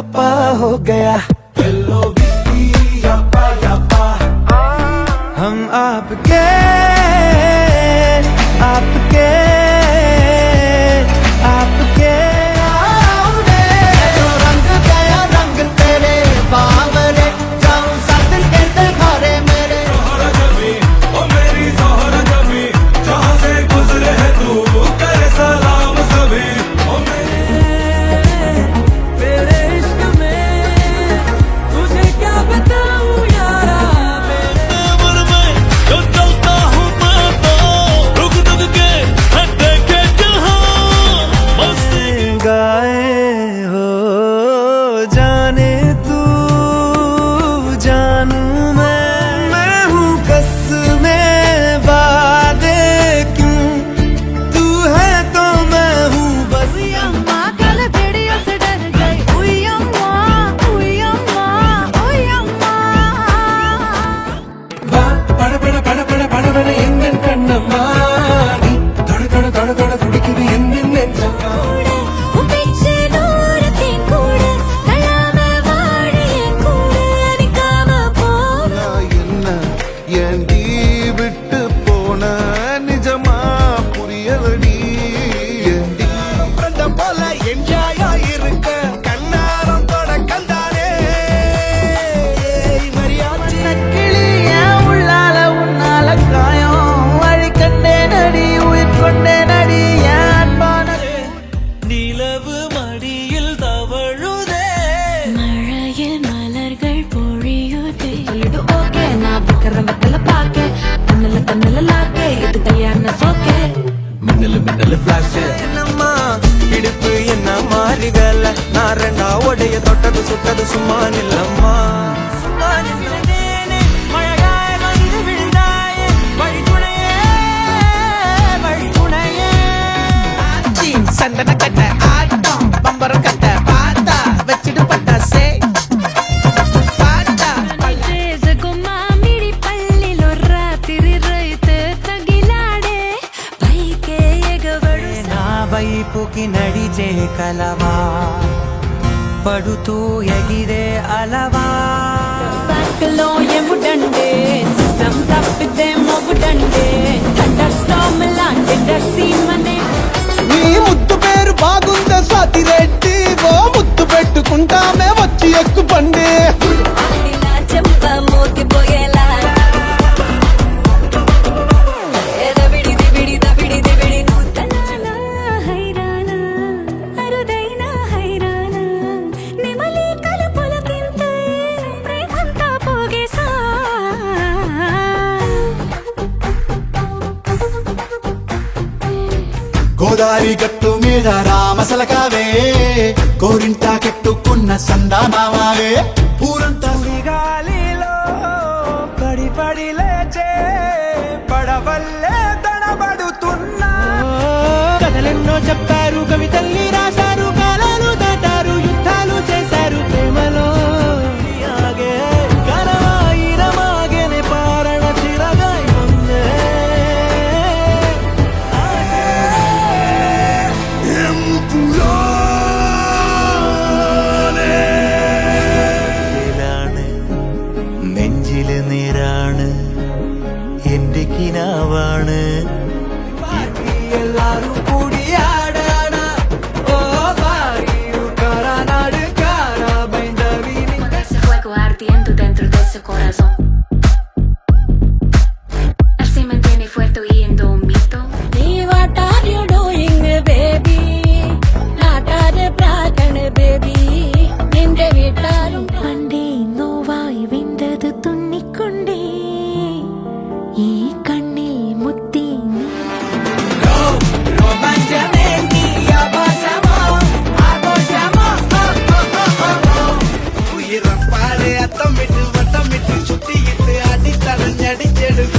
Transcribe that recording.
यापा हो गया। हेलो विक्की यापा यापा, हम आपके आपके आपके आओगे। जो रंग गया रंग तेरे बावरे, जाऊं साथ कहते घरे मेरे। जोहरा जबी ओ मेरी जोहरा जबी, जहाँ से गुजरे है तू करे सलाम सभी। ओ तेरे इश्क में तुझे क्या बताऊं यारा, मेरे मन में जो चलता हूँ मैं तो रुक रुक के देखे जहाँ मस्ती गाए हो जाने तू जानू मैं हूँ कसमें वादे क्यों, तू है तो मैं हूँ बस। अम्मा कल भेड़ियों से डर गई, हुई अम्मा हुई अम्मा हुई अम्मा। பட பட பட பட படவன எந்த கண்ணம்மா, நீ தொட தொட தொட தொட துடிக்குது எந்த நெஞ்சம்மா। உன் பிச்சை தூரத்தின் கூட தள்ளாம வாழ என் கூட நிக்காம போக. என்ன ஏண்டி விட்டு போன நிஜமா புரியலடி ஏண்டி அந்த போல என்ஜாயா இருக்க கண்ணாரம் தொட கண்டானே மரியாதை கிளிய உள்ளால உன்னால காயம் வழி கண்டே நடி உயிர் கொண்டே நடி அன்பானது நிலவு மடியில் தவழுதே மழையில் மலர்கள் பொழியுதே. சொல்லிடு ஓகே, நான் பக்கற மக்கள பாக்க தன்னல தன்னல லாக்கே, இது கல்யாண சோக்கே. மின்னலு மின்னலு ஃபிளாஷ் என்னம்மா இடுப்பு என்ன மாறிகல, நான் ரெண்டா உடைய தொட்டது சுட்டது சும்மா நில்லம்மா சும்மா நில்லனே மழையாய் வந்து விழுந்தாயே வழித்துணையே வழித்துணையே. ஆச்சி சந்தன கட்ட ஆட்டம் பம்பரம் கட்ட பார்த்தா வச்சிடு பட்டாசே பார்த்தா చేసకు మామిడి పల్లిలో రాత్రి రైతు తగిలాడే పైకే ఎగవడు. నా వైపుకి నడిచే కలవా పడుతూ ఎగిరే అలవా. బ్యాక్లో ఎముడండే సిస్టమ్ తప్పితే మొగుడండే, థండర్ స్టార్మ్ లాంటి డర్సీమనే. నీ ముద్దు పేరు బాగుందా స్వాతి రెడ్డి, ఓ ముద్దు పెట్టుకుంటామే వచ్చి ఎక్కు పండి. ఇలా చెంప మోగిపోయేలా దబిడి దిబిడి దబిడి దిబిడి నూతనాల హైరానా అరుదైన హైరానా. నెమలి కలుపులకింత ప్రేమంతా పోగేసా. గోదారి గట్టు మీద రామసలకావే, కోరింటా కట్టుకున్న సందామావే ఊరంతా గాలిలో పడి పడి లేచే పడవల్లే తడబడుతున్నా. కథలెన్నో చెప్పారు, కవితల్ని రాశారు, కాలాలు దాటారు, యుద్ధాలు చేశారు ప్రేమలో. ఆగే కరవాయిరమాగెనే పారణ చిరగాయి ముందే നെഞ്ചില് നീരാണ് എന്റെ കിനാവാണ്. എല്ലാരും കൂടിയാടാന ഓ പാരിയു കരാനാട് കാരാ ബൈന്ദവി. Ese fuego ardiendo dentro de ese corazón. Así me tiene fuerte y indomito. What are you doing, baby? Not are പ്രാകണ baby. നിന്റെ വീട്ടാരും കണ്ടേ നോവായി വിണ്ടത് തുന്നിക്കൊണ്ടേ ഈ കണ്ണിൽ മുത്തി നീ. രോമാഞ്ചമേ നീ ആഭാസമോ ആഘോഷമോ ഉയരപ്പാടെ അത്തമിട്ട് വട്ടമിട്ട് ചുറ്റിയിട്ട് അടിത്തടഞ്ഞടിച്ചെടുക്കും.